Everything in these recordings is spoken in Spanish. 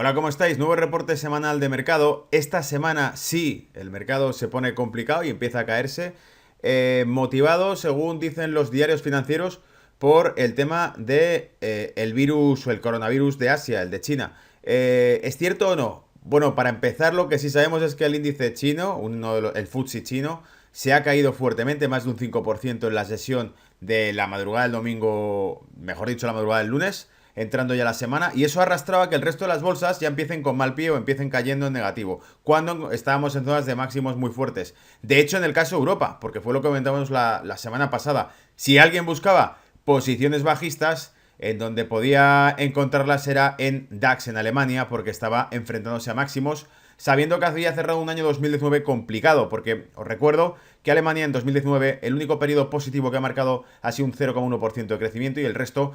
Hola, ¿cómo estáis? Nuevo reporte semanal de mercado. Esta semana sí, el mercado se pone complicado y empieza a caerse, motivado, según dicen los diarios financieros, por el tema de el virus o el coronavirus de Asia, el de China. ¿Es cierto o no? Bueno, para empezar, lo que sí sabemos es que el índice chino, el FTSE chino, se ha caído fuertemente, más de un 5% en la sesión de la madrugada del domingo, mejor dicho, la madrugada del lunes, entrando ya la semana, y eso arrastraba que el resto de las bolsas ya empiecen con mal pie o empiecen cayendo en negativo, cuando estábamos en zonas de máximos muy fuertes. De hecho, en el caso de Europa, porque fue lo que comentamos la semana pasada, si alguien buscaba posiciones bajistas, en donde podía encontrarlas era en DAX en Alemania, porque estaba enfrentándose a máximos, sabiendo que había cerrado un año 2019 complicado, porque os recuerdo que Alemania en 2019 el único periodo positivo que ha marcado ha sido un 0,1% de crecimiento y el resto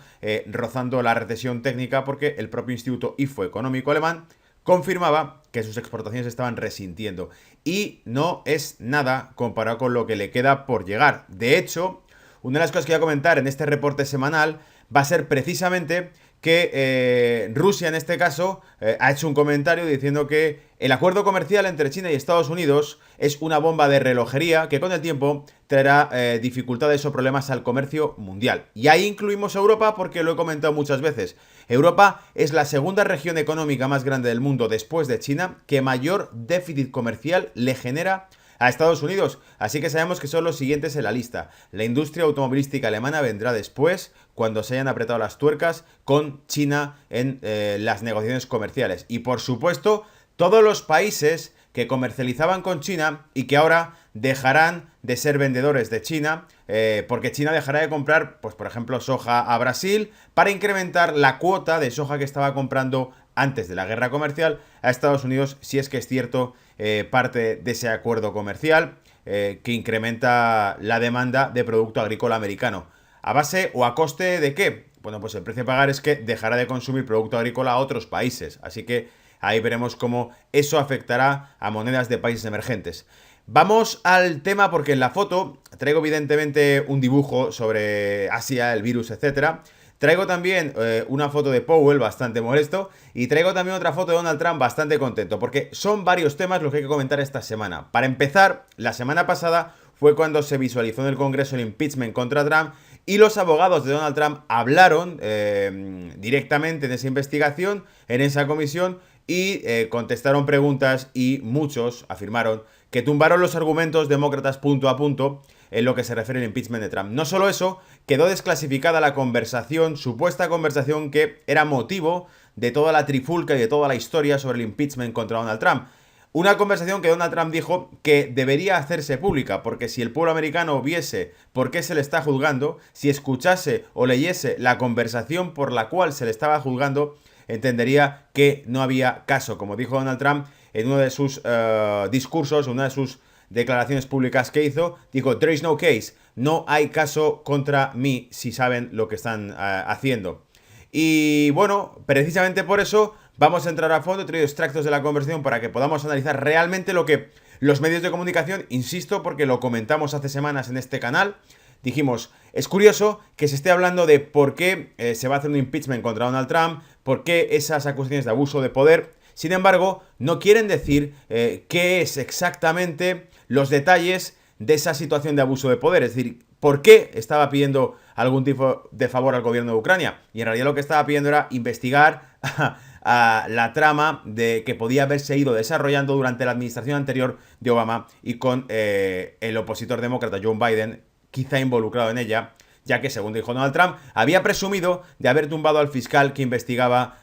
rozando la recesión técnica, porque el propio Instituto IFO Económico Alemán confirmaba que sus exportaciones estaban resintiendo. Y no es nada comparado con lo que le queda por llegar. De hecho, una de las cosas que voy a comentar en este reporte semanal va a ser precisamente que Rusia en este caso ha hecho un comentario diciendo que el acuerdo comercial entre China y Estados Unidos es una bomba de relojería que con el tiempo traerá dificultades o problemas al comercio mundial. Y ahí incluimos a Europa porque lo he comentado muchas veces. Europa es la segunda región económica más grande del mundo después de China que mayor déficit comercial le genera a Estados Unidos, así que sabemos que son los siguientes en la lista. La industria automovilística alemana vendrá después, cuando se hayan apretado las tuercas con China en las negociaciones comerciales. Y por supuesto, todos los países que comercializaban con China y que ahora dejarán de ser vendedores de China, porque China dejará de comprar, pues por ejemplo, soja a Brasil para incrementar la cuota de soja que estaba comprando antes de la guerra comercial a Estados Unidos, si es que es cierto parte de ese acuerdo comercial que incrementa la demanda de producto agrícola americano. ¿A base o a coste de qué? Bueno, pues el precio a pagar es que dejará de consumir producto agrícola a otros países, así que ahí veremos cómo eso afectará a monedas de países emergentes. Vamos al tema porque en la foto traigo evidentemente un dibujo sobre Asia, el virus, etcétera. Traigo también una foto de Powell bastante molesto y traigo también otra foto de Donald Trump bastante contento porque son varios temas los que hay que comentar esta semana. Para empezar, la semana pasada fue cuando se visualizó en el Congreso el impeachment contra Trump y los abogados de Donald Trump hablaron directamente en esa investigación, en esa comisión y contestaron preguntas y muchos afirmaron que tumbaron los argumentos demócratas punto a punto en lo que se refiere al impeachment de Trump. No solo eso, quedó desclasificada la conversación, supuesta conversación que era motivo de toda la trifulca y de toda la historia sobre el impeachment contra Donald Trump. Una conversación que Donald Trump dijo que debería hacerse pública, porque si el pueblo americano viese por qué se le está juzgando, si escuchase o leyese la conversación por la cual se le estaba juzgando, entendería que no había caso. Como dijo Donald Trump en uno de sus discursos, una de sus declaraciones públicas que hizo, dijo, there is no case, no hay caso contra mí si saben lo que están haciendo. Y bueno, precisamente por eso vamos a entrar a fondo, he traído extractos de la conversación para que podamos analizar realmente lo que los medios de comunicación, insisto, porque lo comentamos hace semanas en este canal, dijimos, es curioso que se esté hablando de por qué se va a hacer un impeachment contra Donald Trump, por qué esas acusaciones de abuso de poder. Sin embargo, no quieren decir qué es exactamente los detalles de esa situación de abuso de poder. Es decir, por qué estaba pidiendo algún tipo de favor al gobierno de Ucrania. Y en realidad lo que estaba pidiendo era investigar a la trama de que podía haberse ido desarrollando durante la administración anterior de Obama y con el opositor demócrata Joe Biden quizá involucrado en ella, ya que, según dijo Donald Trump, había presumido de haber tumbado al fiscal que investigaba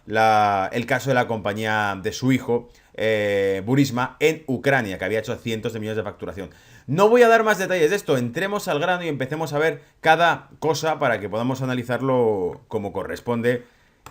el caso de la compañía de su hijo, Burisma, en Ucrania, que había hecho cientos de millones de facturación. No voy a dar más detalles de esto, entremos al grano y empecemos a ver cada cosa para que podamos analizarlo como corresponde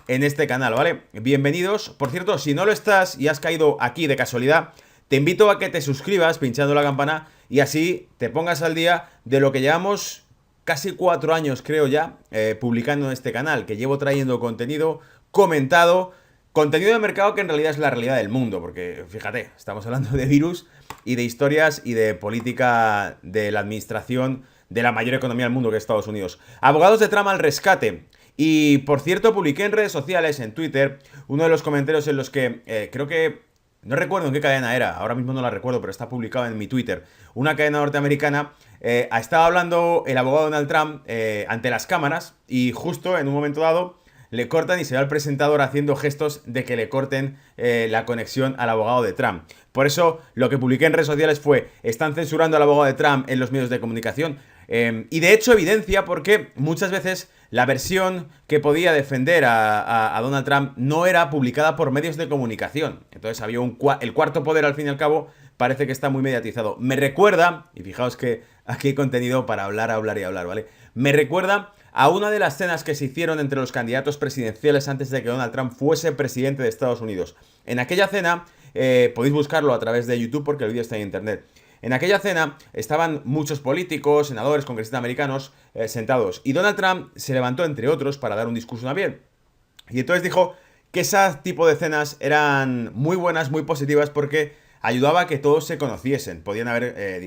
en este canal, ¿vale? Bienvenidos. Por cierto, si no lo estás y has caído aquí de casualidad, te invito a que te suscribas pinchando la campana y así te pongas al día de lo que llevamos casi 4 años, creo ya, publicando en este canal, que llevo trayendo contenido comentado, contenido de mercado que en realidad es la realidad del mundo, porque fíjate, estamos hablando de virus y de historias y de política de la administración de la mayor economía del mundo, que es Estados Unidos. Abogados de Trump al rescate. Y por cierto, publiqué en redes sociales, en Twitter, uno de los comentarios en los que creo que no recuerdo en qué cadena era, ahora mismo no la recuerdo, pero está publicado en mi Twitter. Una cadena norteamericana. Estaba hablando el abogado Donald Trump ante las cámaras y justo en un momento dado le cortan y se ve al presentador haciendo gestos de que le corten la conexión al abogado de Trump. Por eso lo que publiqué en redes sociales fue: están censurando al abogado de Trump en los medios de comunicación. Y de hecho evidencia porque muchas veces la versión que podía defender a Donald Trump no era publicada por medios de comunicación. Entonces había el cuarto poder, al fin y al cabo, parece que está muy mediatizado. Me recuerda, y fijaos que aquí hay contenido para hablar, hablar y hablar, ¿vale? Me recuerda a una de las cenas que se hicieron entre los candidatos presidenciales antes de que Donald Trump fuese presidente de Estados Unidos. En aquella cena, podéis buscarlo a través de YouTube porque el vídeo está en internet. En aquella cena estaban muchos políticos, senadores, congresistas americanos sentados. Y Donald Trump se levantó, entre otros, para dar un discurso también. Y entonces dijo que ese tipo de cenas eran muy buenas, muy positivas, porque ayudaba a que todos se conociesen. Podían haber,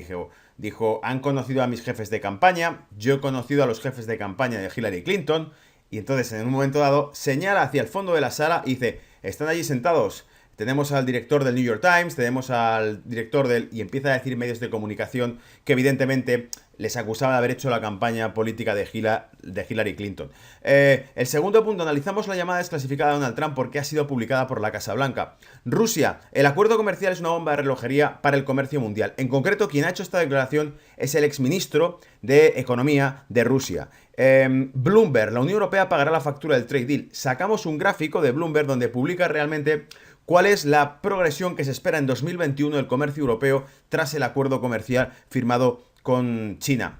dijo, han conocido a mis jefes de campaña, yo he conocido a los jefes de campaña de Hillary Clinton. Y entonces, en un momento dado, señala hacia el fondo de la sala y dice: están allí sentados. Tenemos al director del New York Times, tenemos al director del... Y empieza a decir medios de comunicación que evidentemente les acusaba de haber hecho la campaña política de Hillary Clinton. El segundo punto: analizamos la llamada desclasificada de Donald Trump porque ha sido publicada por la Casa Blanca. Rusia: el acuerdo comercial es una bomba de relojería para el comercio mundial. En concreto, quien ha hecho esta declaración es el exministro de Economía de Rusia. Bloomberg: la Unión Europea pagará la factura del trade deal. Sacamos un gráfico de Bloomberg donde publica realmente cuál es la progresión que se espera en 2021 del comercio europeo tras el acuerdo comercial firmado con China.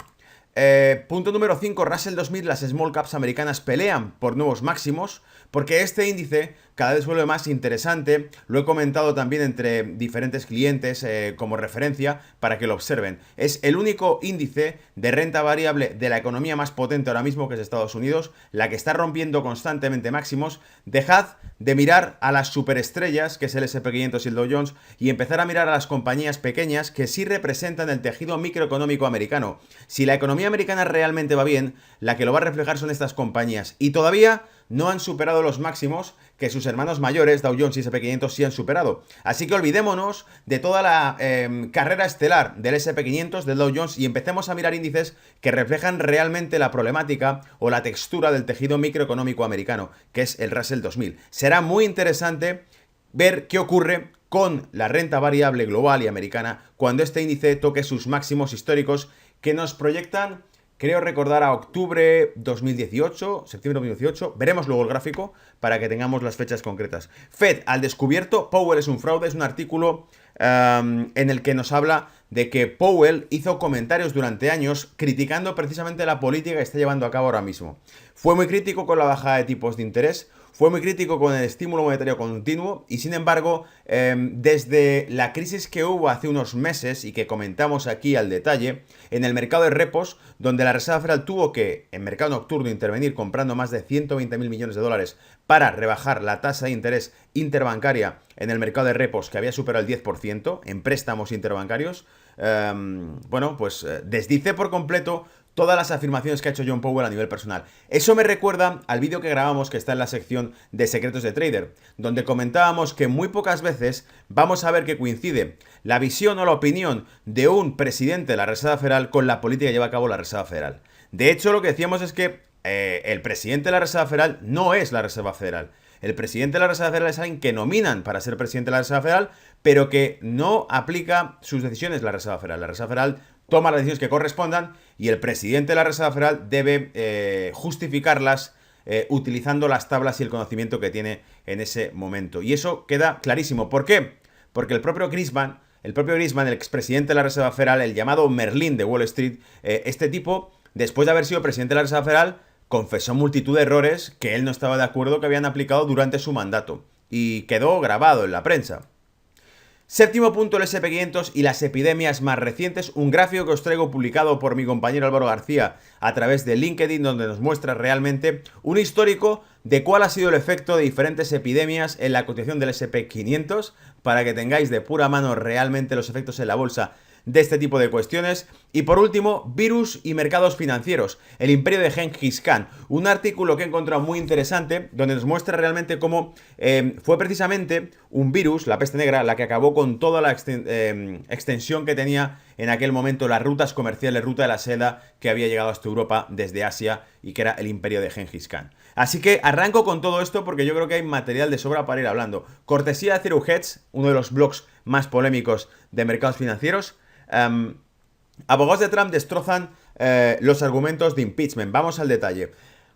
Punto número 5. Russell 2000, las small caps americanas pelean por nuevos máximos, porque este índice cada vez vuelve más interesante. Lo he comentado también entre diferentes clientes como referencia para que lo observen. Es el único índice de renta variable de la economía más potente ahora mismo, que es Estados Unidos, la que está rompiendo constantemente máximos. Dejad de mirar a las superestrellas, que es el S&P 500 y el Dow Jones, y empezar a mirar a las compañías pequeñas que sí representan el tejido microeconómico americano. Si la economía americana realmente va bien, la que lo va a reflejar son estas compañías. Y todavía no han superado los máximos que sus hermanos mayores, Dow Jones y S&P 500, sí han superado. Así que olvidémonos de toda la carrera estelar del S&P 500, del Dow Jones, y empecemos a mirar índices que reflejan realmente la problemática o la textura del tejido microeconómico americano, que es el Russell 2000. Será muy interesante ver qué ocurre con la renta variable global y americana cuando este índice toque sus máximos históricos, que nos proyectan, creo recordar, a octubre 2018, septiembre 2018. Veremos luego el gráfico para que tengamos las fechas concretas. Fed al descubierto: Powell es un fraude. Es un artículo en el que nos habla de que Powell hizo comentarios durante años criticando precisamente la política que está llevando a cabo ahora mismo. Fue muy crítico con la bajada de tipos de interés, fue muy crítico con el estímulo monetario continuo y, sin embargo, desde la crisis que hubo hace unos meses y que comentamos aquí al detalle, en el mercado de repos, donde la Reserva Federal tuvo que, en mercado nocturno, intervenir comprando más de 120.000 millones de dólares para rebajar la tasa de interés interbancaria en el mercado de repos, que había superado el 10% en préstamos interbancarios, desdice por completo todas las afirmaciones que ha hecho John Powell a nivel personal. Eso me recuerda al vídeo que grabamos, que está en la sección de secretos de trader, donde comentábamos que muy pocas veces vamos a ver que coincide la visión o la opinión de un presidente de la Reserva Federal con la política que lleva a cabo la Reserva Federal. De hecho, lo que decíamos es que el presidente de la Reserva Federal no es la Reserva Federal. El presidente de la Reserva Federal es alguien que nominan para ser presidente de la Reserva Federal, pero que no aplica sus decisiones la Reserva Federal. La Reserva Federal toma las decisiones que correspondan y el presidente de la Reserva Federal debe justificarlas utilizando las tablas y el conocimiento que tiene en ese momento. Y eso queda clarísimo. ¿Por qué? Porque el propio Grisman, el expresidente de la Reserva Federal, el llamado Merlín de Wall Street, este tipo, después de haber sido presidente de la Reserva Federal, confesó multitud de errores que él no estaba de acuerdo que habían aplicado durante su mandato. Y quedó grabado en la prensa. Séptimo punto, el S&P 500 y las epidemias más recientes. Un gráfico que os traigo publicado por mi compañero Álvaro García a través de LinkedIn, donde nos muestra realmente un histórico de cuál ha sido el efecto de diferentes epidemias en la cotización del S&P 500, para que tengáis de pura mano realmente los efectos en la bolsa de este tipo de cuestiones. Y por último, virus y mercados financieros, el imperio de Genghis Khan, un artículo que he encontrado muy interesante donde nos muestra realmente cómo fue precisamente un virus, la peste negra, la que acabó con toda la extensión que tenía en aquel momento las rutas comerciales, ruta de la seda que había llegado hasta Europa desde Asia y que era el imperio de Genghis Khan. Así que arranco con todo esto porque yo creo que hay material de sobra para ir hablando. Cortesía de Zero Hedge, uno de los blogs más polémicos de mercados financieros. Abogados de Trump destrozan los argumentos de impeachment. Vamos al detalle.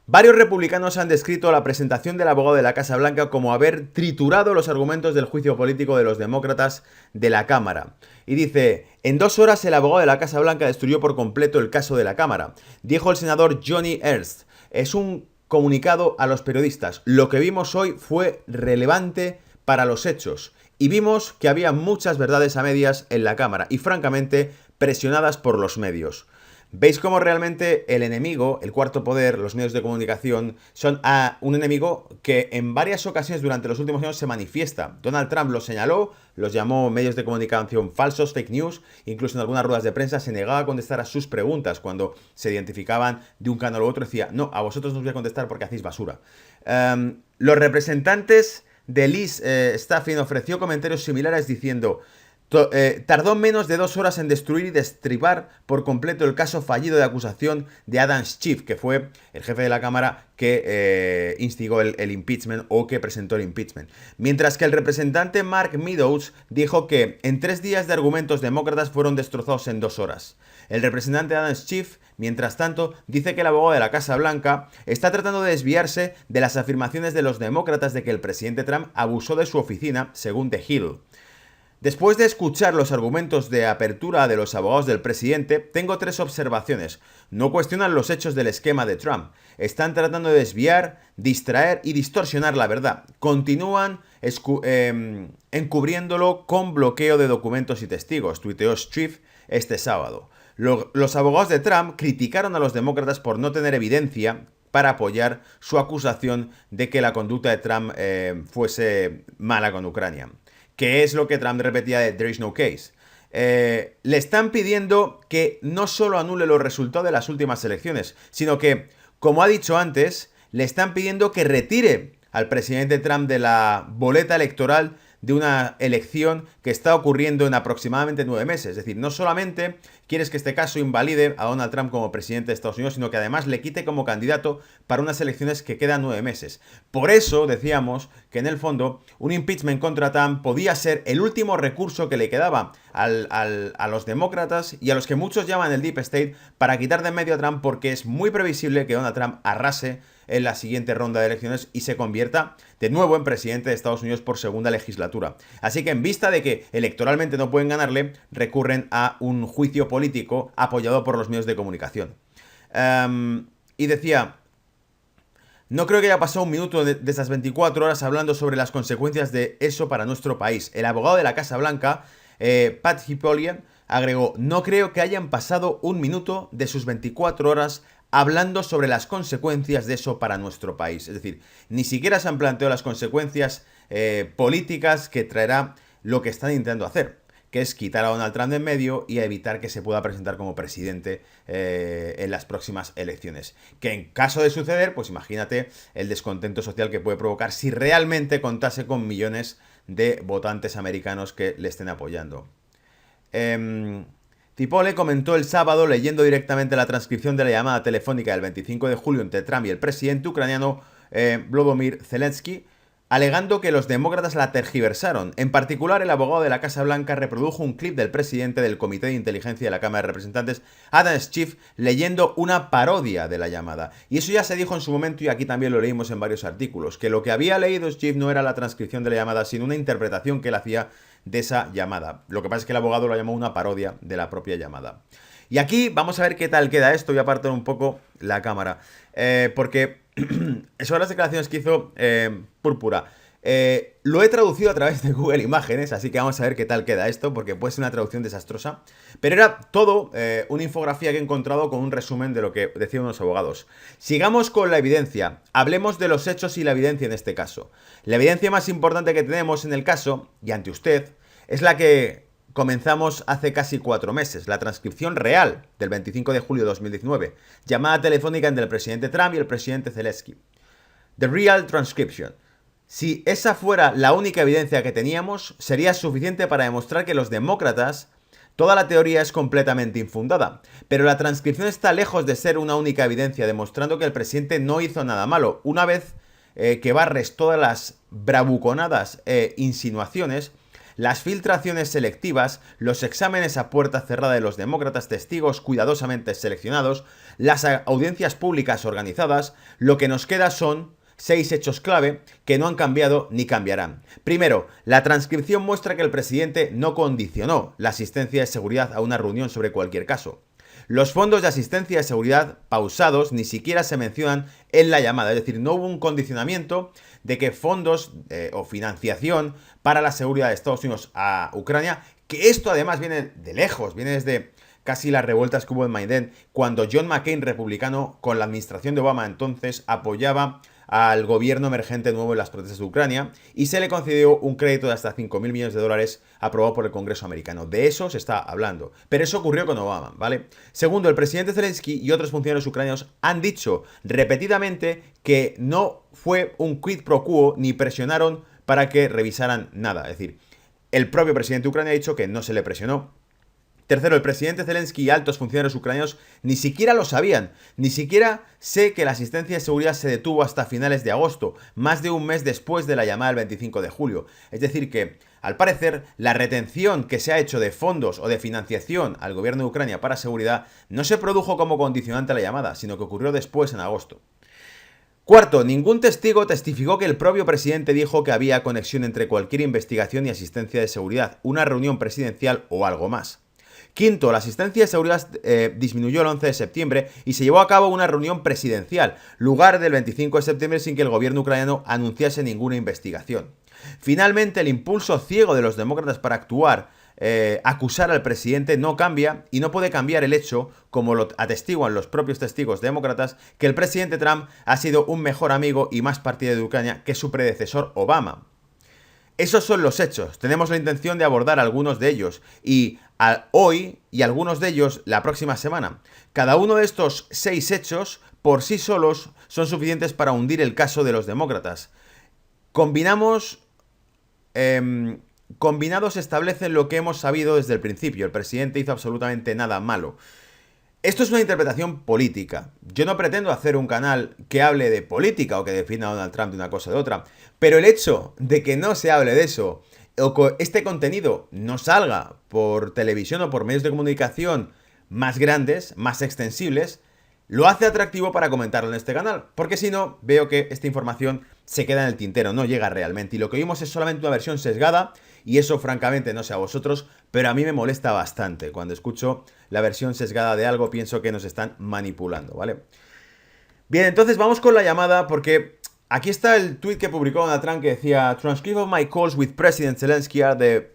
Varios republicanos han descrito la presentación del abogado de la Casa Blanca como haber triturado los argumentos del juicio político de los demócratas de la Cámara. Y dice, en 2 horas el abogado de la Casa Blanca destruyó por completo el caso de la Cámara. Dijo el senador Johnny Ernst. Es un comunicado a los periodistas. Lo que vimos hoy fue relevante para los hechos. Y vimos que había muchas verdades a medias en la Cámara y francamente presionadas por los medios. ¿Veis cómo realmente el enemigo, el cuarto poder, los medios de comunicación, son un enemigo que en varias ocasiones durante los últimos años se manifiesta? Donald Trump los señaló, los llamó medios de comunicación falsos, fake news, incluso en algunas ruedas de prensa se negaba a contestar a sus preguntas cuando se identificaban de un canal u otro, decía, no, a vosotros no os voy a contestar porque hacéis basura. Los representantes de Liz Staffin ofreció comentarios similares diciendo... tardó menos de 2 horas en destruir y destripar por completo el caso fallido de acusación de Adam Schiff, que fue el jefe de la Cámara que instigó el impeachment o que presentó el impeachment. Mientras que el representante Mark Meadows dijo que en 3 días de argumentos demócratas fueron destrozados en 2 horas. El representante Adam Schiff, mientras tanto, dice que el abogado de la Casa Blanca está tratando de desviarse de las afirmaciones de los demócratas de que el presidente Trump abusó de su oficina, según The Hill. Después de escuchar los argumentos de apertura de los abogados del presidente, tengo 3 observaciones. No cuestionan los hechos del esquema de Trump. Están tratando de desviar, distraer y distorsionar la verdad. Continúan encubriéndolo con bloqueo de documentos y testigos, tuiteó Schiff este sábado. Los abogados de Trump criticaron a los demócratas por no tener evidencia para apoyar su acusación de que la conducta de Trump fuese mala con Ucrania. Que es lo que Trump repetía de "there is no case". Le están pidiendo que no solo anule los resultados de las últimas elecciones, sino que, como ha dicho antes, le están pidiendo que retire al presidente Trump de la boleta electoral de una elección que está ocurriendo en aproximadamente 9 meses. Es decir, no solamente quieres que este caso invalide a Donald Trump como presidente de Estados Unidos, sino que además le quite como candidato para unas elecciones que quedan 9 meses. Por eso decíamos que en el fondo un impeachment contra Trump podía ser el último recurso que le quedaba a los demócratas y a los que muchos llaman el Deep State para quitar de en medio a Trump, porque es muy previsible que Donald Trump arrase en la siguiente ronda de elecciones y se convierta de nuevo en presidente de Estados Unidos por segunda legislatura. Así que en vista de que electoralmente no pueden ganarle, recurren a un juicio político apoyado por los medios de comunicación. Y decía, no creo que haya pasado un minuto de esas 24 horas hablando sobre las consecuencias de eso para nuestro país. El abogado de la Casa Blanca, Pat Hipolian, agregó, no creo que hayan pasado un minuto de sus 24 horas hablando sobre las consecuencias de eso para nuestro país. Es decir, ni siquiera se han planteado las consecuencias políticas que traerá lo que están intentando hacer, que es quitar a Donald Trump de en medio y evitar que se pueda presentar como presidente en las próximas elecciones. Que en caso de suceder, pues imagínate el descontento social que puede provocar si realmente contase con millones de votantes americanos que le estén apoyando. Tipole comentó el sábado, leyendo directamente la transcripción de la llamada telefónica del 25 de julio entre Trump y el presidente ucraniano Volodymyr Zelensky, alegando que los demócratas la tergiversaron. En particular, el abogado de la Casa Blanca reprodujo un clip del presidente del Comité de Inteligencia de la Cámara de Representantes, Adam Schiff, leyendo una parodia de la llamada. Y eso ya se dijo en su momento y aquí también lo leímos en varios artículos, que lo que había leído Schiff no era la transcripción de la llamada, sino una interpretación que él hacía de esa llamada. Lo que pasa es que el abogado lo llamó una parodia de la propia llamada. Y aquí vamos a ver qué tal queda esto. Voy a apartar un poco la cámara. Porque sobre las declaraciones que hizo Púrpura. Lo he traducido a través de Google Imágenes, así que vamos a ver qué tal queda esto, porque puede ser una traducción desastrosa. Pero era todo una infografía que he encontrado con un resumen de lo que decían unos abogados. Sigamos con la evidencia. Hablemos de los hechos y la evidencia en este caso. La evidencia más importante que tenemos en el caso, y ante usted, es la que comenzamos hace casi 4 meses, la transcripción real del 25 de julio de 2019, llamada telefónica entre el presidente Trump y el presidente Zelensky. The Real Transcription. Si esa fuera la única evidencia que teníamos, sería suficiente para demostrar que los demócratas, toda la teoría es completamente infundada. Pero la transcripción está lejos de ser una única evidencia, demostrando que el presidente no hizo nada malo. Una vez que barres todas las bravuconadas insinuaciones, las filtraciones selectivas, los exámenes a puerta cerrada de los demócratas, testigos cuidadosamente seleccionados, las audiencias públicas organizadas, lo que nos queda son 6 hechos clave que no han cambiado ni cambiarán. Primero, la transcripción muestra que el presidente no condicionó la asistencia de seguridad a una reunión sobre cualquier caso. Los fondos de asistencia de seguridad pausados ni siquiera se mencionan en la llamada, es decir, no hubo un condicionamiento de que fondos o financiación para la seguridad de Estados Unidos a Ucrania, que esto además viene de lejos, viene desde casi las revueltas que hubo en Maidán, cuando John McCain, republicano, con la administración de Obama entonces, apoyaba al gobierno emergente nuevo en las protestas de Ucrania y se le concedió un crédito de hasta $5.000 millones aprobado por el Congreso americano. De eso se está hablando. Pero eso ocurrió con Obama, ¿vale? Segundo, el presidente Zelensky y otros funcionarios ucranianos han dicho repetidamente que no fue un quid pro quo ni presionaron para que revisaran nada. Es decir, el propio presidente de Ucrania ha dicho que no se le presionó. Tercero, el presidente Zelensky y altos funcionarios ucranianos ni siquiera lo sabían. Ni siquiera sé que la asistencia de seguridad se detuvo hasta finales de agosto, más de un mes después de la llamada del 25 de julio. Es decir que, al parecer, la retención que se ha hecho de fondos o de financiación al gobierno de Ucrania para seguridad no se produjo como condicionante a la llamada, sino que ocurrió después en agosto. Cuarto, ningún testigo testificó que el propio presidente dijo que había conexión entre cualquier investigación y asistencia de seguridad, una reunión presidencial o algo más. Quinto, la asistencia de seguridad disminuyó el 11 de septiembre y se llevó a cabo una reunión presidencial, lugar del 25 de septiembre sin que el gobierno ucraniano anunciase ninguna investigación. Finalmente, el impulso ciego de los demócratas para acusar al presidente no cambia y no puede cambiar el hecho, como lo atestiguan los propios testigos demócratas, que el presidente Trump ha sido un mejor amigo y más partidario de Ucrania que su predecesor Obama. Esos son los hechos. Tenemos la intención de abordar algunos de ellos y hoy y algunos de ellos la próxima semana. Cada uno de estos 6 hechos por sí solos son suficientes para hundir el caso de los demócratas. Combinados establecen lo que hemos sabido desde el principio. El presidente hizo absolutamente nada malo. Esto es una interpretación política. Yo no pretendo hacer un canal que hable de política o que defienda a Donald Trump de una cosa o de otra, pero el hecho de que no se hable de eso o que este contenido no salga por televisión o por medios de comunicación más grandes, más extensibles, lo hace atractivo para comentarlo en este canal, porque si no, veo que esta información se queda en el tintero, no llega realmente, y lo que vimos es solamente una versión sesgada, y eso francamente no sé a vosotros, pero a mí me molesta bastante. Cuando escucho la versión sesgada de algo, pienso que nos están manipulando, ¿vale? Bien, entonces vamos con la llamada, porque aquí está el tweet que publicó Donald Trump que decía: "Transcript of my calls with President Zelensky are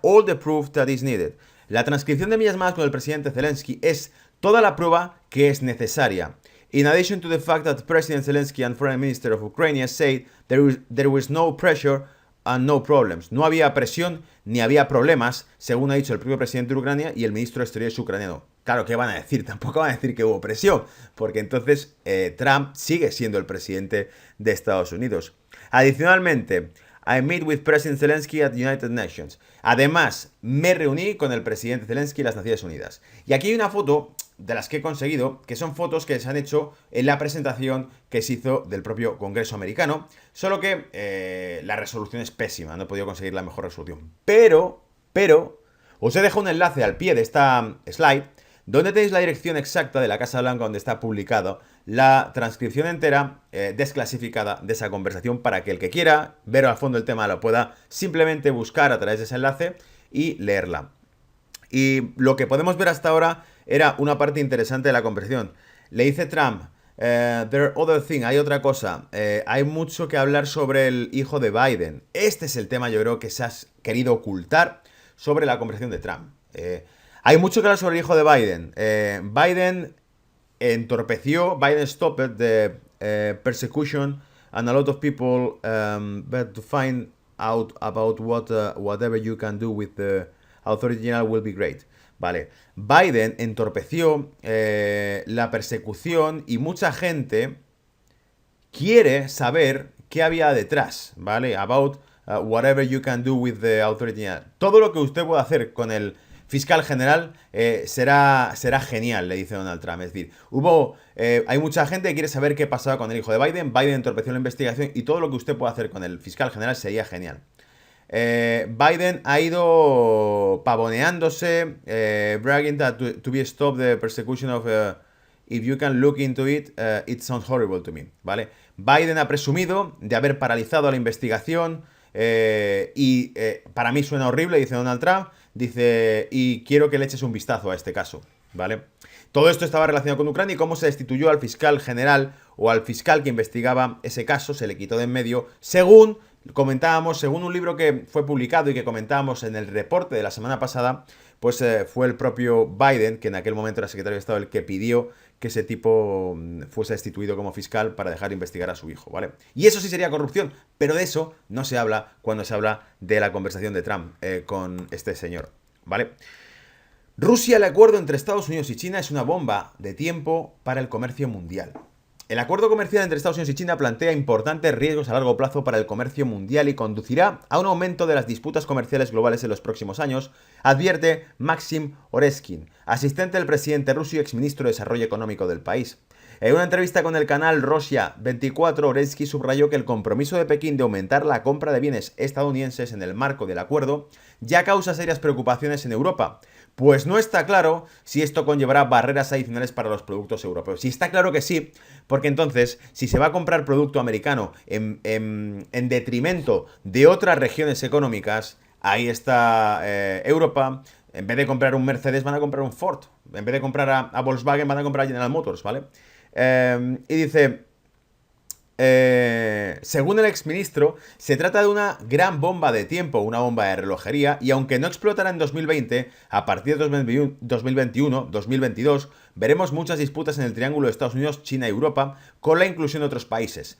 all the proof that is needed". La transcripción de mis llamadas con el presidente Zelensky es toda la prueba que es necesaria. In addition to the fact that President Zelensky and Foreign Minister of Ukraine said there was no pressure and no problems. No había presión ni había problemas, según ha dicho el propio presidente de Ucrania y el ministro de Exteriores ucraniano. Claro, ¿qué van a decir? Tampoco van a decir que hubo presión, porque entonces Trump sigue siendo el presidente de Estados Unidos. Adicionalmente, I met with President Zelensky at the United Nations. Además, me reuní con el presidente Zelensky en las Naciones Unidas. Y aquí hay una foto de las que he conseguido, que son fotos que se han hecho en la presentación que se hizo del propio Congreso americano, solo que la resolución es pésima, no he podido conseguir la mejor resolución. Pero, os he dejado un enlace al pie de esta slide, donde tenéis la dirección exacta de la Casa Blanca donde está publicado la transcripción entera desclasificada de esa conversación, para que el que quiera ver al fondo el tema lo pueda simplemente buscar a través de ese enlace y leerla. Y lo que podemos ver hasta ahora era una parte interesante de la conversación. Le dice Trump: there other thing, hay otra cosa, hay mucho que hablar sobre el hijo de Biden. Este es el tema, yo creo, que se ha querido ocultar sobre la conversación de Trump. Hay mucho que hablar sobre el hijo de Biden. Biden stopped the persecution and a lot of people but to find out about whatever you can do with the Authority General will be great. Vale, Biden entorpeció la persecución y mucha gente quiere saber qué había detrás, ¿vale? About whatever you can do with the Authority General. Todo lo que usted pueda hacer con el fiscal general será genial, le dice Donald Trump. Es decir, hay mucha gente que quiere saber qué pasaba con el hijo de Biden. Biden entorpeció la investigación y todo lo que usted pueda hacer con el fiscal general sería genial. Biden ha ido pavoneándose, bragging that to be stopped the persecution of if you can look into it, it sounds horrible to me, ¿vale? Biden ha presumido de haber paralizado la investigación y para mí suena horrible, dice Donald Trump, dice, y quiero que le eches un vistazo a este caso, ¿vale? Todo esto estaba relacionado con Ucrania y cómo se destituyó al fiscal general o al fiscal que investigaba ese caso, se le quitó de en medio, según comentábamos, según un libro que fue publicado y que comentábamos en el reporte de la semana pasada, pues fue el propio Biden, que en aquel momento era secretario de Estado, el que pidió que ese tipo fuese destituido como fiscal para dejar de investigar a su hijo, ¿vale? Y eso sí sería corrupción, pero de eso no se habla cuando se habla de la conversación de Trump con este señor, ¿vale? Rusia, el acuerdo entre Estados Unidos y China es una bomba de tiempo para el comercio mundial. El acuerdo comercial entre Estados Unidos y China plantea importantes riesgos a largo plazo para el comercio mundial y conducirá a un aumento de las disputas comerciales globales en los próximos años, advierte Maxim Oreskhin, asistente del presidente ruso y exministro de Desarrollo Económico del país. En una entrevista con el canal Russia 24, Oreskhin subrayó que el compromiso de Pekín de aumentar la compra de bienes estadounidenses en el marco del acuerdo ya causa serias preocupaciones en Europa, pues no está claro si esto conllevará barreras adicionales para los productos europeos. Y está claro que sí, porque entonces, si se va a comprar producto americano en detrimento de otras regiones económicas, ahí está Europa. En vez de comprar un Mercedes, van a comprar un Ford. En vez de comprar a Volkswagen, van a comprar a General Motors, ¿vale? Y dice... según el exministro, se trata de una gran bomba de tiempo, una bomba de relojería, y aunque no explotará en 2020, a partir de 2021, 2022, veremos muchas disputas en el triángulo de Estados Unidos, China y Europa, con la inclusión de otros países.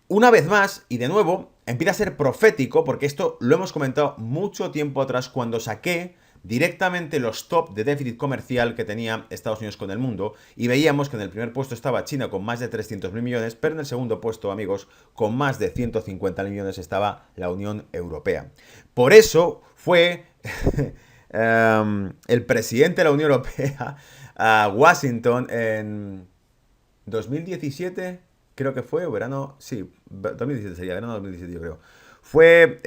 Una vez más, y de nuevo, empieza a ser profético, porque esto lo hemos comentado mucho tiempo atrás cuando saqué directamente los top de déficit comercial que tenía Estados Unidos con el mundo y veíamos que en el primer puesto estaba China con más de 300.000 millones, pero en el segundo puesto, amigos, con más de 150.000 millones estaba la Unión Europea. Por eso fue el presidente de la Unión Europea a Washington en 2017, creo que fue, o verano, sí, 2017 sería, verano 2017 yo creo. Fue,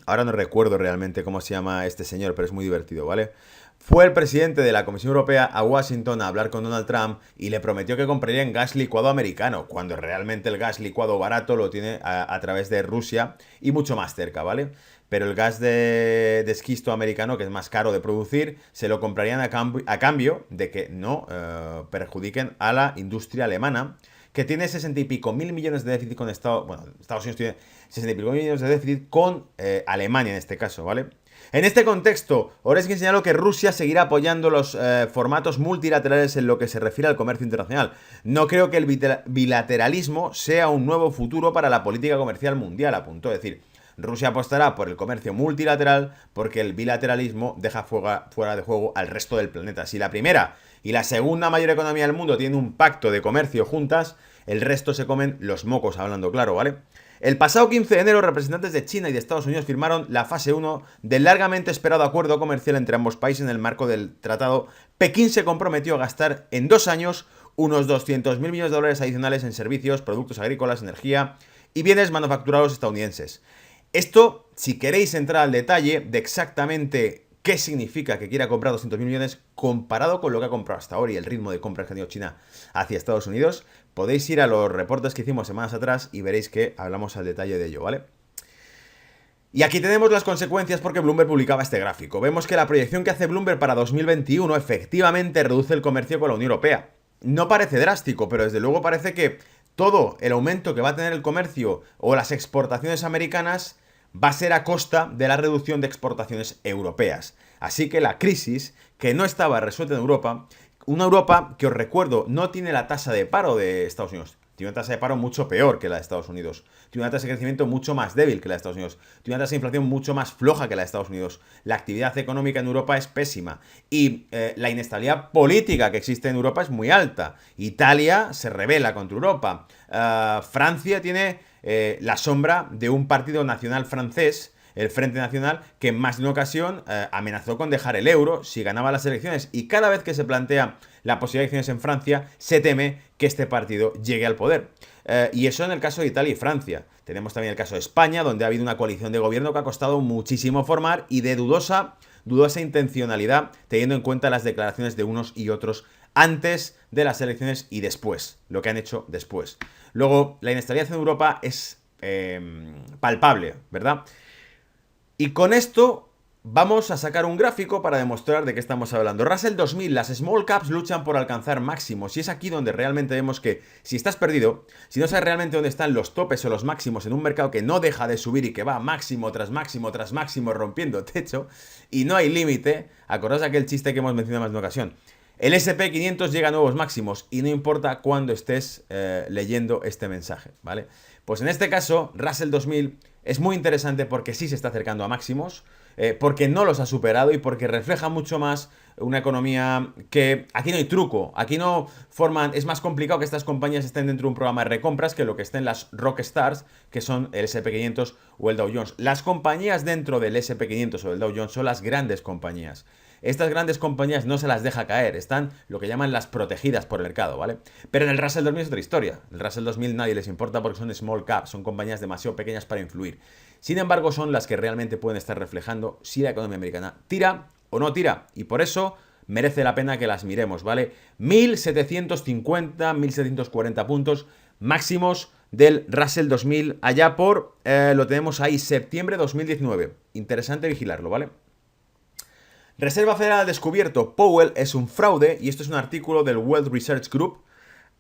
ahora no recuerdo realmente cómo se llama este señor, pero es muy divertido, ¿vale? Fue el presidente de la Comisión Europea a Washington a hablar con Donald Trump y le prometió que comprarían gas licuado americano, cuando realmente el gas licuado barato lo tiene a través de Rusia y mucho más cerca, ¿vale? Pero el gas de esquisto americano, que es más caro de producir, se lo comprarían a cambio de que no perjudiquen a la industria alemana, que tiene 60 y pico mil millones de déficit con Estados Unidos tiene 60 y pico mil millones de déficit con Alemania en este caso, ¿vale? En este contexto, Oreskhin señaló que Rusia seguirá apoyando los formatos multilaterales en lo que se refiere al comercio internacional. No creo que el bilateralismo sea un nuevo futuro para la política comercial mundial, apuntó. Es decir, Rusia apostará por el comercio multilateral porque el bilateralismo deja fuera de juego al resto del planeta. Si la primera y la segunda mayor economía del mundo tienen un pacto de comercio juntas, el resto se comen los mocos, hablando claro, ¿vale? El pasado 15 de enero, representantes de China y de Estados Unidos firmaron la fase 1 del largamente esperado acuerdo comercial entre ambos países en el marco del tratado. Pekín se comprometió a gastar en 2 años unos 200.000 millones de dólares adicionales en servicios, productos agrícolas, energía y bienes manufacturados estadounidenses. Esto, si queréis entrar al detalle de exactamente qué significa que quiera comprar 200.000 millones comparado con lo que ha comprado hasta ahora y el ritmo de compras que ha tenido China hacia Estados Unidos, podéis ir a los reportes que hicimos semanas atrás y veréis que hablamos al detalle de ello, ¿vale? Y aquí tenemos las consecuencias porque Bloomberg publicaba este gráfico. Vemos que la proyección que hace Bloomberg para 2021 efectivamente reduce el comercio con la Unión Europea. No parece drástico, pero desde luego parece que todo el aumento que va a tener el comercio o las exportaciones americanas va a ser a costa de la reducción de exportaciones europeas. Así que la crisis, que no estaba resuelta en Europa, una Europa que os recuerdo no tiene la tasa de paro de Estados Unidos, tiene una tasa de paro mucho peor que la de Estados Unidos, tiene una tasa de crecimiento mucho más débil que la de Estados Unidos, tiene una tasa de inflación mucho más floja que la de Estados Unidos, la actividad económica en Europa es pésima y la inestabilidad política que existe en Europa es muy alta. Italia se rebela contra Europa, Francia tiene la sombra de un partido nacional francés, el Frente Nacional, que en más de una ocasión amenazó con dejar el euro si ganaba las elecciones. Y cada vez que se plantea la posibilidad de elecciones en Francia, se teme que este partido llegue al poder. Y eso en el caso de Italia y Francia. Tenemos también el caso de España, donde ha habido una coalición de gobierno que ha costado muchísimo formar y de dudosa intencionalidad, teniendo en cuenta las declaraciones de unos y otros antes de las elecciones y después, lo que han hecho después. Luego, la inestabilidad en Europa es palpable, ¿verdad? Y con esto vamos a sacar un gráfico para demostrar de qué estamos hablando. Russell 2000, las small caps luchan por alcanzar máximos y es aquí donde realmente vemos que si estás perdido, si no sabes realmente dónde están los topes o los máximos en un mercado que no deja de subir y que va máximo tras máximo tras máximo rompiendo techo y no hay límite, acordaos de aquel chiste que hemos mencionado más de una ocasión. El S&P 500 llega a nuevos máximos y no importa cuándo estés leyendo este mensaje, ¿vale? Pues en este caso, Russell 2000 es muy interesante porque sí se está acercando a máximos, porque no los ha superado y porque refleja mucho más una economía que aquí no hay truco, aquí no forman, es más complicado que estas compañías estén dentro de un programa de recompras que lo que estén las Rockstars, que son el S&P 500 o el Dow Jones. Las compañías dentro del S&P 500 o del Dow Jones son las grandes compañías. Estas grandes compañías no se las deja caer, están lo que llaman las protegidas por el mercado, ¿vale? Pero en el Russell 2000 es otra historia. El Russell 2000 nadie les importa porque son small caps, son compañías demasiado pequeñas para influir. Sin embargo, son las que realmente pueden estar reflejando si la economía americana tira o no tira. Y por eso merece la pena que las miremos, ¿vale? 1750, 1740 puntos máximos del Russell 2000 allá por, lo tenemos ahí, septiembre de 2019. Interesante vigilarlo, ¿vale? Reserva Federal ha descubierto Powell es un fraude, y esto es un artículo del World Research Group.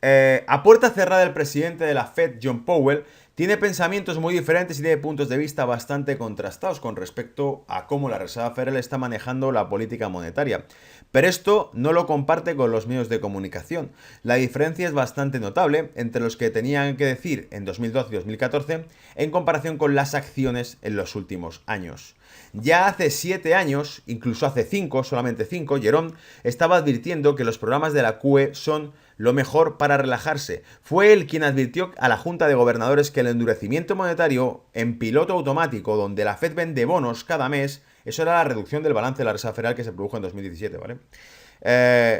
A puerta cerrada, el presidente de la Fed, John Powell, tiene pensamientos muy diferentes y tiene puntos de vista bastante contrastados con respecto a cómo la Reserva Federal está manejando la política monetaria. Pero esto no lo comparte con los medios de comunicación. La diferencia es bastante notable entre los que tenían que decir en 2012 y 2014 en comparación con las acciones en los últimos años. Ya hace 7 años, incluso hace 5, solamente 5, Jerome estaba advirtiendo que los programas de la QE son lo mejor para relajarse. Fue él quien advirtió a la Junta de Gobernadores que el endurecimiento monetario en piloto automático, donde la Fed vende bonos cada mes, eso era la reducción del balance de la Reserva Federal que se produjo en 2017, ¿vale?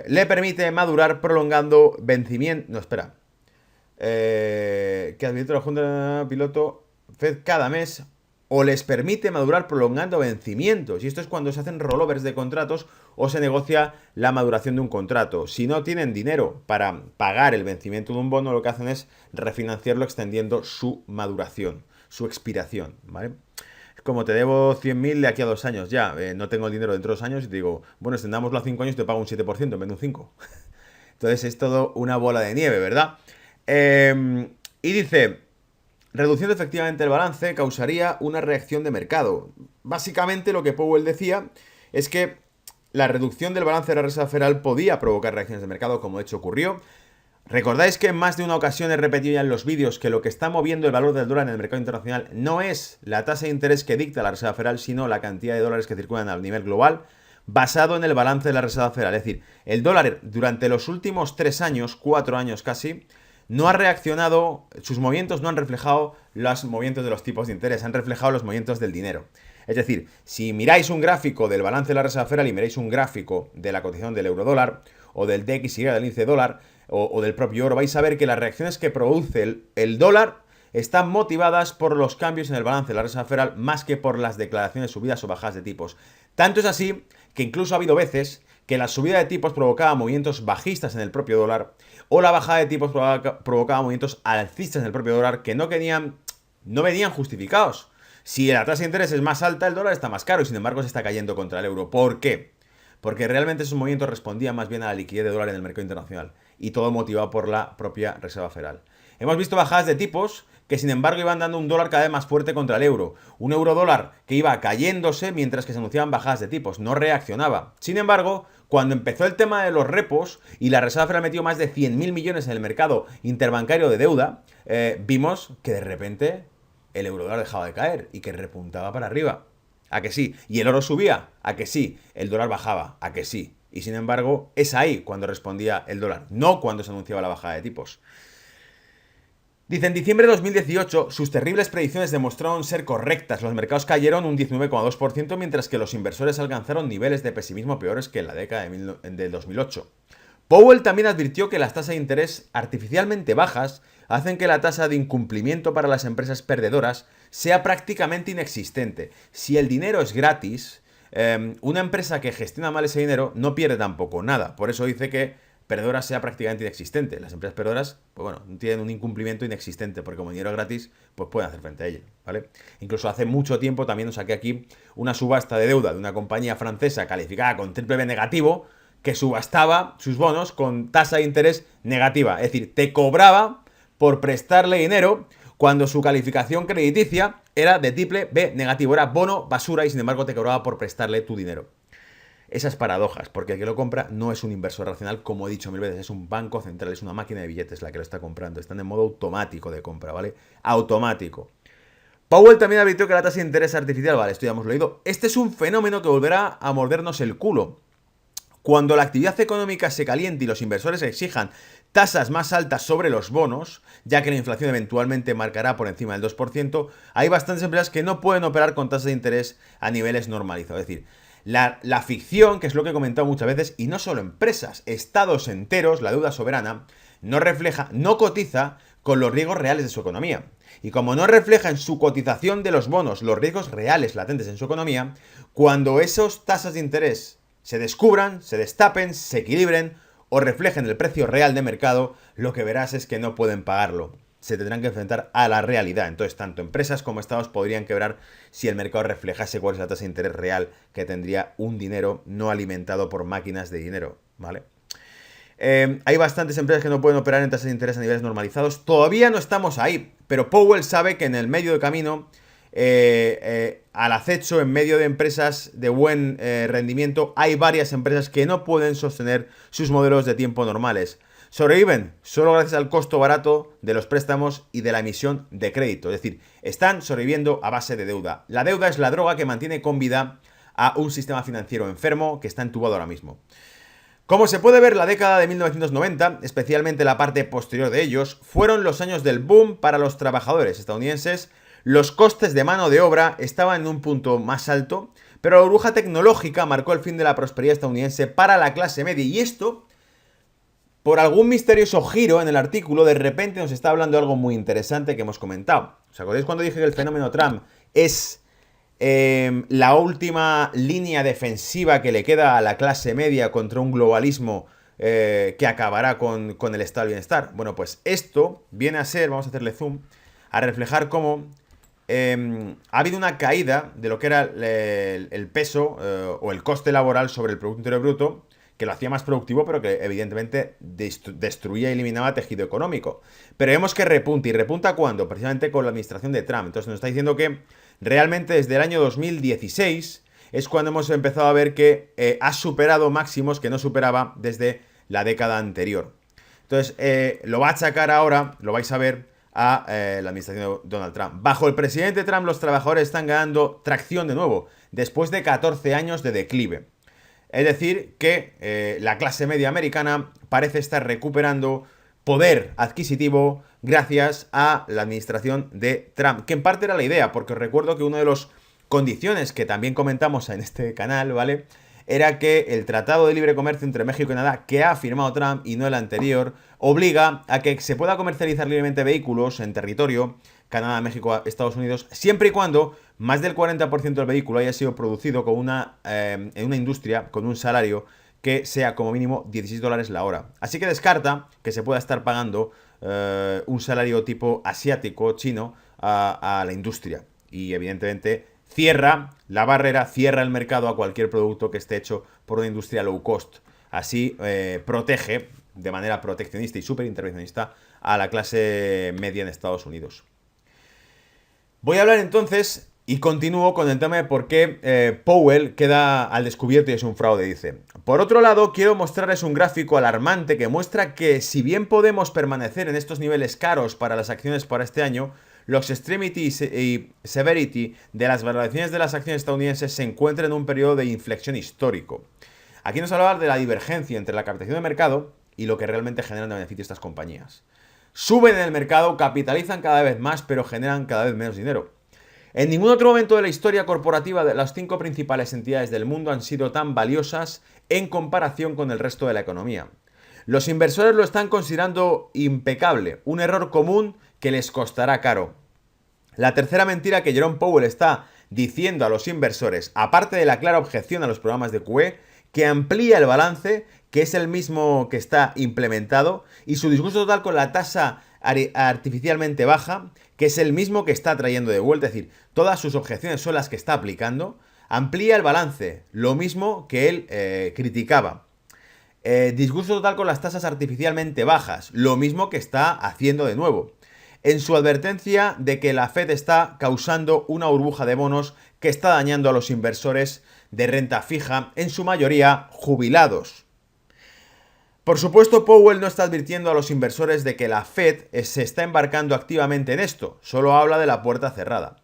Le permite madurar prolongando vencimiento... No, espera. Que advirtió la Junta de Piloto Fed cada mes o les permite madurar prolongando vencimientos. Y esto es cuando se hacen rollovers de contratos o se negocia la maduración de un contrato. Si no tienen dinero para pagar el vencimiento de un bono, lo que hacen es refinanciarlo extendiendo su maduración, su expiración, ¿vale? Es como te debo 100.000 de aquí a 2 años ya, no tengo el dinero dentro de 2 años y te digo, bueno, extendámoslo a 5 años y te pago un 7% en vez de un 5%. Entonces es todo una bola de nieve, ¿verdad? Y dice... Reduciendo efectivamente el balance causaría una reacción de mercado. Básicamente lo que Powell decía es que la reducción del balance de la Reserva Federal podía provocar reacciones de mercado, como de hecho ocurrió. ¿Recordáis que en más de una ocasión he repetido ya en los vídeos que lo que está moviendo el valor del dólar en el mercado internacional no es la tasa de interés que dicta la Reserva Federal, sino la cantidad de dólares que circulan a nivel global, basado en el balance de la Reserva Federal? Es decir, el dólar durante los últimos 3 años, 4 años casi, no ha reaccionado, sus movimientos no han reflejado los movimientos de los tipos de interés, han reflejado los movimientos del dinero. Es decir, si miráis un gráfico del balance de la Reserva Federal y miráis un gráfico de la cotización del euro-dólar, o del DXY, del índice dólar, o del propio oro, vais a ver que las reacciones que produce el dólar están motivadas por los cambios en el balance de la Reserva Federal más que por las declaraciones subidas o bajadas de tipos. Tanto es así que incluso ha habido veces que la subida de tipos provocaba movimientos bajistas en el propio dólar, o la bajada de tipos provocaba movimientos alcistas en el propio dólar que no venían justificados. Si la tasa de interés es más alta, el dólar está más caro y sin embargo se está cayendo contra el euro. ¿Por qué? Porque realmente esos movimientos respondían más bien a la liquidez de dólar en el mercado internacional y todo motivado por la propia Reserva Federal. Hemos visto bajadas de tipos que sin embargo iban dando un dólar cada vez más fuerte contra el euro. Un euro dólar que iba cayéndose mientras que se anunciaban bajadas de tipos, no reaccionaba. Sin embargo, cuando empezó el tema de los repos y la Reserva Federal metió más de 100.000 millones en el mercado interbancario de deuda, vimos que de repente el euro dólar dejaba de caer y que repuntaba para arriba. ¿A que sí? ¿Y el oro subía? ¿A que sí? El dólar bajaba. ¿A que sí? Y sin embargo, es ahí cuando respondía el dólar, no cuando se anunciaba la bajada de tipos. Dice, en diciembre de 2018, sus terribles predicciones demostraron ser correctas. Los mercados cayeron un 19,2%, mientras que los inversores alcanzaron niveles de pesimismo peores que en la década de 2008. Powell también advirtió que las tasas de interés artificialmente bajas hacen que la tasa de incumplimiento para las empresas perdedoras sea prácticamente inexistente. Si el dinero es gratis, una empresa que gestiona mal ese dinero no pierde tampoco nada. Por eso dice que perdedoras sea prácticamente inexistente. Las empresas perdedoras, pues bueno, tienen un incumplimiento inexistente, porque como dinero es gratis, pues pueden hacer frente a ello, ¿vale? Incluso hace mucho tiempo también os saqué aquí una subasta de deuda de una compañía francesa calificada con triple B negativo, que subastaba sus bonos con tasa de interés negativa. Es decir, te cobraba por prestarle dinero cuando su calificación crediticia era de triple B negativo. Era bono basura y sin embargo te cobraba por prestarle tu dinero. Esas paradojas, porque el que lo compra no es un inversor racional, como he dicho mil veces, es un banco central, es una máquina de billetes la que lo está comprando. Están en modo automático de compra, ¿vale? Automático. Powell también advirtió que la tasa de interés artificial, vale, esto ya hemos leído, este es un fenómeno que volverá a mordernos el culo. Cuando la actividad económica se caliente y los inversores exijan tasas más altas sobre los bonos, ya que la inflación eventualmente marcará por encima del 2%, hay bastantes empresas que no pueden operar con tasas de interés a niveles normalizados. Es decir, la ficción, que es lo que he comentado muchas veces, y no solo empresas, estados enteros, la deuda soberana, no refleja, no cotiza con los riesgos reales de su economía. Y como no refleja en su cotización de los bonos los riesgos reales latentes en su economía, cuando esas tasas de interés se descubran, se destapen, se equilibren o reflejen el precio real de mercado, lo que verás es que no pueden pagarlo. Se tendrán que enfrentar a la realidad. Entonces, tanto empresas como estados podrían quebrar si el mercado reflejase cuál es la tasa de interés real que tendría un dinero no alimentado por máquinas de dinero, ¿vale? Hay bastantes empresas que no pueden operar en tasas de interés a niveles normalizados. Todavía no estamos ahí, pero Powell sabe que en el medio de camino, al acecho, en medio de empresas de buen rendimiento, hay varias empresas que no pueden sostener sus modelos de tiempo normales. Sobreviven solo gracias al costo barato de los préstamos y de la emisión de crédito. Es decir, están sobreviviendo a base de deuda. La deuda es la droga que mantiene con vida a un sistema financiero enfermo que está entubado ahora mismo. Como se puede ver, la década de 1990, especialmente la parte posterior de ellos, fueron los años del boom para los trabajadores estadounidenses. Los costes de mano de obra estaban en un punto más alto, pero la burbuja tecnológica marcó el fin de la prosperidad estadounidense para la clase media. Y esto, por algún misterioso giro en el artículo, de repente nos está hablando de algo muy interesante que hemos comentado. ¿Os acordáis cuando dije que el fenómeno Trump es la última línea defensiva que le queda a la clase media contra un globalismo que acabará con el estado del bienestar? Bueno, pues esto viene a ser, vamos a hacerle zoom, a reflejar cómo ha habido una caída de lo que era el peso o el coste laboral sobre el Producto Interior Bruto, que lo hacía más productivo, pero que evidentemente destruía y eliminaba tejido económico. Pero vemos que repunta, ¿y repunta cuándo? Precisamente con la administración de Trump. Entonces nos está diciendo que realmente desde el año 2016 es cuando hemos empezado a ver que ha superado máximos que no superaba desde la década anterior. Entonces lo va a achacar ahora, lo vais a ver, a la administración de Donald Trump. Bajo el presidente Trump los trabajadores están ganando tracción de nuevo, después de 14 años de declive. Es decir, que la clase media americana parece estar recuperando poder adquisitivo gracias a la administración de Trump, que en parte era la idea, porque os recuerdo que una de las condiciones que también comentamos en este canal, ¿vale?, era que el Tratado de Libre Comercio entre México y Canadá, que ha firmado Trump y no el anterior, obliga a que se pueda comercializar libremente vehículos en territorio Canadá, México, Estados Unidos, siempre y cuando más del 40% del vehículo haya sido producido con en una industria con un salario que sea como mínimo $16 la hora. Así que descarta que se pueda estar pagando un salario tipo asiático, chino, a la industria. Y evidentemente cierra la barrera, cierra el mercado a cualquier producto que esté hecho por una industria low cost. Así protege de manera proteccionista y súper intervencionista a la clase media en Estados Unidos. Voy a hablar entonces y continúo con el tema de por qué Powell queda al descubierto y es un fraude, dice. Por otro lado, quiero mostrarles un gráfico alarmante que muestra que si bien podemos permanecer en estos niveles caros para las acciones para este año, los extremity y severity de las valoraciones de las acciones estadounidenses se encuentran en un periodo de inflexión histórico. Aquí nos hablaba de la divergencia entre la captación de mercado y lo que realmente generan de beneficio estas compañías. Suben en el mercado, capitalizan cada vez más, pero generan cada vez menos dinero. En ningún otro momento de la historia corporativa de las 5 principales entidades del mundo han sido tan valiosas en comparación con el resto de la economía. Los inversores lo están considerando impecable, un error común que les costará caro. La tercera mentira que Jerome Powell está diciendo a los inversores, aparte de la clara objeción a los programas de QE, que amplía el balance, que es el mismo que está implementado, y su disgusto total con la tasa artificialmente baja, que es el mismo que está trayendo de vuelta, es decir, todas sus objeciones son las que está aplicando, amplía el balance, lo mismo que él criticaba. Disgusto total con las tasas artificialmente bajas, lo mismo que está haciendo de nuevo. En su advertencia de que la Fed está causando una burbuja de bonos que está dañando a los inversores de renta fija, en su mayoría jubilados. Por supuesto, Powell no está advirtiendo a los inversores de que la Fed se está embarcando activamente en esto, solo habla de la puerta cerrada.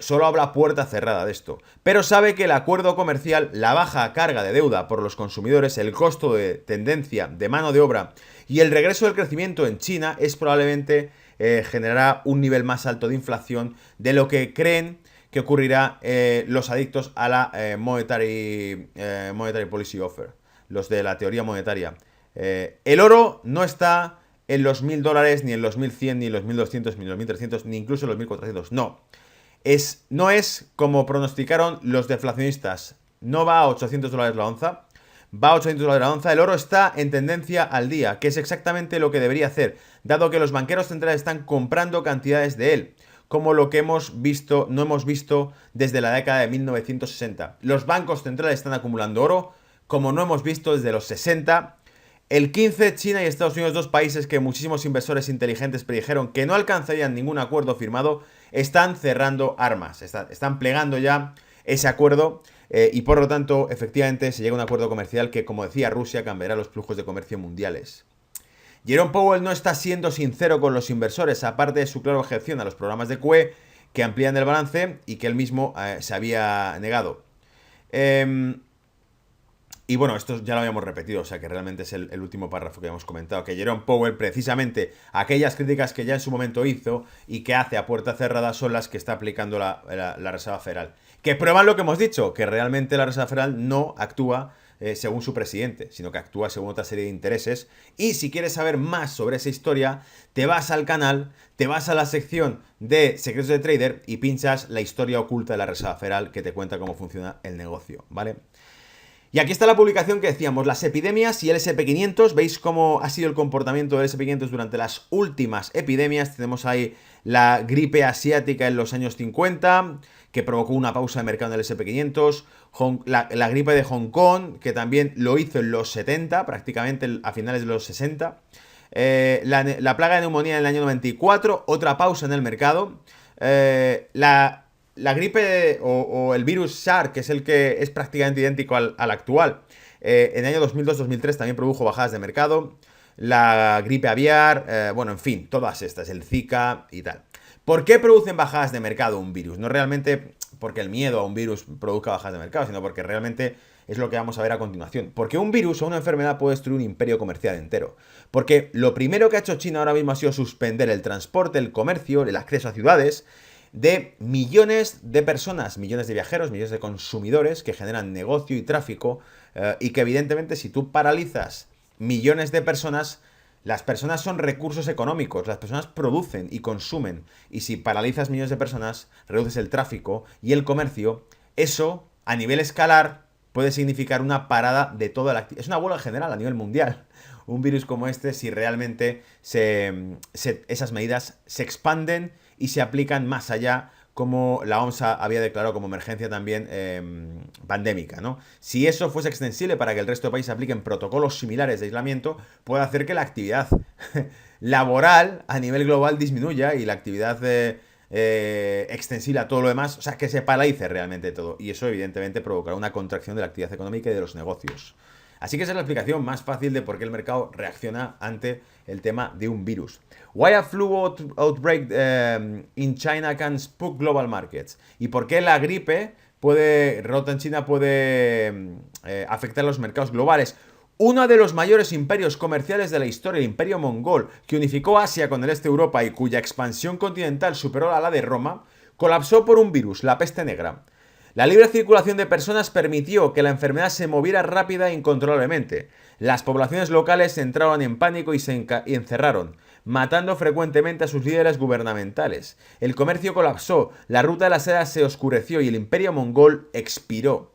Solo habla puerta cerrada de esto. Pero sabe que el acuerdo comercial, la baja carga de deuda por los consumidores, el costo de tendencia de mano de obra y el regreso del crecimiento en China es probablemente generará un nivel más alto de inflación de lo que creen que ocurrirá los adictos a la monetary policy offer, los de la teoría monetaria. El oro no está en los $1.000, ni en los 1.100, ni en los 1.200, ni en los 1.300, ni incluso en los 1.400. No. No es como pronosticaron los deflacionistas. No va a $800 la onza. Va a $800 la onza. El oro está en tendencia al día, que es exactamente lo que debería hacer, dado que los banqueros centrales están comprando cantidades de él, como lo que no hemos visto desde la década de 1960. Los bancos centrales están acumulando oro, como no hemos visto desde los 60. El 15, China y Estados Unidos, dos países que muchísimos inversores inteligentes predijeron que no alcanzarían ningún acuerdo firmado, están cerrando armas, están plegando ya ese acuerdo y por lo tanto, efectivamente, se llega a un acuerdo comercial que, como decía Rusia, cambiará los flujos de comercio mundiales. Jerome Powell no está siendo sincero con los inversores, aparte de su clara objeción a los programas de QE que amplían el balance y que él mismo se había negado. Y bueno, esto ya lo habíamos repetido, o sea que realmente es el último párrafo que hemos comentado, que Jerome Powell, precisamente, aquellas críticas que ya en su momento hizo y que hace a puerta cerrada son las que está aplicando la Reserva Federal. Que prueban lo que hemos dicho, que realmente la Reserva Federal no actúa según su presidente, sino que actúa según otra serie de intereses. Y si quieres saber más sobre esa historia, te vas al canal, te vas a la sección de secretos de trader y pinchas la historia oculta de la Reserva Federal que te cuenta cómo funciona el negocio, ¿vale? Y aquí está la publicación que decíamos, las epidemias y el SP500. ¿Veis cómo ha sido el comportamiento del SP500 durante las últimas epidemias? Tenemos ahí la gripe asiática en los años 50, que provocó una pausa de mercado en el SP500. La gripe de Hong Kong, que también lo hizo en los 70, prácticamente a finales de los 60. La plaga de neumonía en el año 94, otra pausa en el mercado. La gripe o el virus SARS, que es el que es prácticamente idéntico al actual, en el año 2002-2003 también produjo bajadas de mercado. La gripe aviar, bueno, en fin, todas estas, el Zika y tal. ¿Por qué producen bajadas de mercado un virus? No realmente porque el miedo a un virus produzca bajadas de mercado, sino porque realmente es lo que vamos a ver a continuación. Porque un virus o una enfermedad puede destruir un imperio comercial entero. Porque lo primero que ha hecho China ahora mismo ha sido suspender el transporte, el comercio, el acceso a ciudades de millones de personas, millones de viajeros, millones de consumidores que generan negocio y tráfico y que evidentemente si tú paralizas millones de personas, las personas son recursos económicos, las personas producen y consumen y si paralizas millones de personas, reduces el tráfico y el comercio, eso a nivel escalar puede significar una parada de toda la actividad. Es una huelga general a nivel mundial. Un virus como este, si realmente esas medidas se expanden y se aplican más allá, como la OMS había declarado como emergencia también pandémica, ¿no? Si eso fuese extensible para que el resto de países apliquen protocolos similares de aislamiento, puede hacer que la actividad laboral a nivel global disminuya y la actividad extensible a todo lo demás, o sea, que se paralice realmente todo. Y eso evidentemente provocará una contracción de la actividad económica y de los negocios. Así que esa es la explicación más fácil de por qué el mercado reacciona ante el tema de un virus. Why a flu outbreak in China can spook global markets? ¿Y por qué la gripe rota en China puede afectar a los mercados globales? Uno de los mayores imperios comerciales de la historia, el Imperio Mongol, que unificó Asia con el este de Europa y cuya expansión continental superó a la de Roma, colapsó por un virus, la peste negra. La libre circulación de personas permitió que la enfermedad se moviera rápida e incontrolablemente. Las poblaciones locales entraron en pánico y se encerraron, matando frecuentemente a sus líderes gubernamentales. El comercio colapsó, la ruta de la seda se oscureció y el imperio mongol expiró.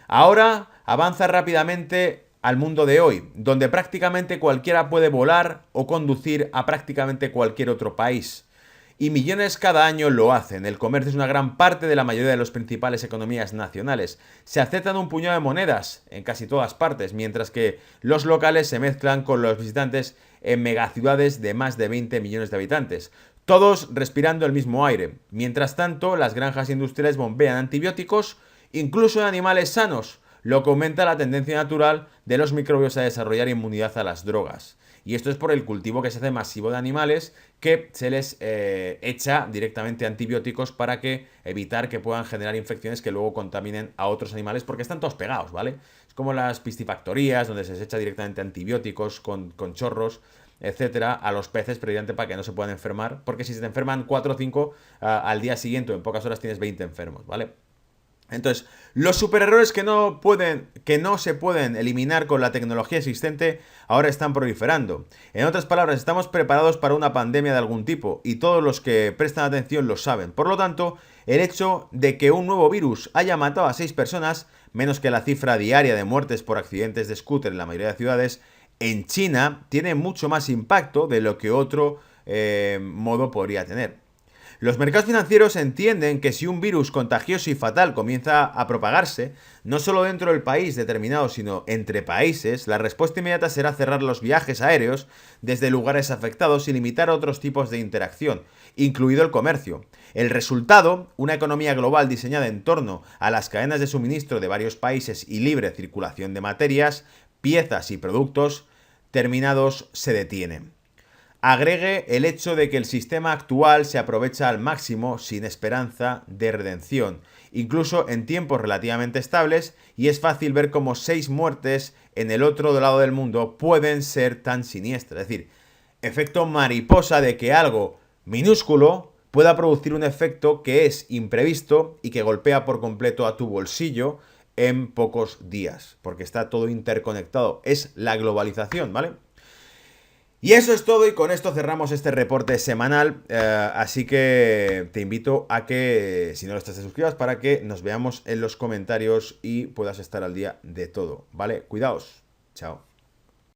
Ahora avanza rápidamente al mundo de hoy, donde prácticamente cualquiera puede volar o conducir a prácticamente cualquier otro país. Y millones cada año lo hacen. El comercio es una gran parte de la mayoría de las principales economías nacionales. Se aceptan un puñado de monedas en casi todas partes, mientras que los locales se mezclan con los visitantes en megaciudades de más de 20 millones de habitantes, todos respirando el mismo aire. Mientras tanto, las granjas industriales bombean antibióticos, incluso en animales sanos, lo que aumenta la tendencia natural de los microbios a desarrollar inmunidad a las drogas. Y esto es por el cultivo que se hace masivo de animales que se les echa directamente antibióticos para evitar que puedan generar infecciones que luego contaminen a otros animales porque están todos pegados, ¿vale? Es como las piscifactorías donde se les echa directamente antibióticos con chorros, etcétera, a los peces precisamente para que no se puedan enfermar, porque si se te enferman 4 o 5 al día siguiente o en pocas horas tienes 20 enfermos, ¿vale? Entonces, los supererrores que no se pueden eliminar con la tecnología existente ahora están proliferando. En otras palabras, estamos preparados para una pandemia de algún tipo y todos los que prestan atención lo saben. Por lo tanto, el hecho de que un nuevo virus haya matado a 6 personas, menos que la cifra diaria de muertes por accidentes de scooter en la mayoría de ciudades, en China tiene mucho más impacto de lo que otro modo podría tener. Los mercados financieros entienden que si un virus contagioso y fatal comienza a propagarse, no solo dentro del país determinado, sino entre países, la respuesta inmediata será cerrar los viajes aéreos desde lugares afectados y limitar otros tipos de interacción, incluido el comercio. El resultado, una economía global diseñada en torno a las cadenas de suministro de varios países y libre circulación de materias, piezas y productos terminados, se detiene. Agregue el hecho de que el sistema actual se aprovecha al máximo sin esperanza de redención, incluso en tiempos relativamente estables, y es fácil ver cómo 6 muertes en el otro lado del mundo pueden ser tan siniestras. Es decir, efecto mariposa de que algo minúsculo pueda producir un efecto que es imprevisto y que golpea por completo a tu bolsillo en pocos días, porque está todo interconectado. Es la globalización, ¿vale? Y eso es todo y con esto cerramos este reporte semanal, así que te invito a que, si no lo estás, te suscribas para que nos veamos en los comentarios y puedas estar al día de todo, ¿vale? Cuidaos, chao.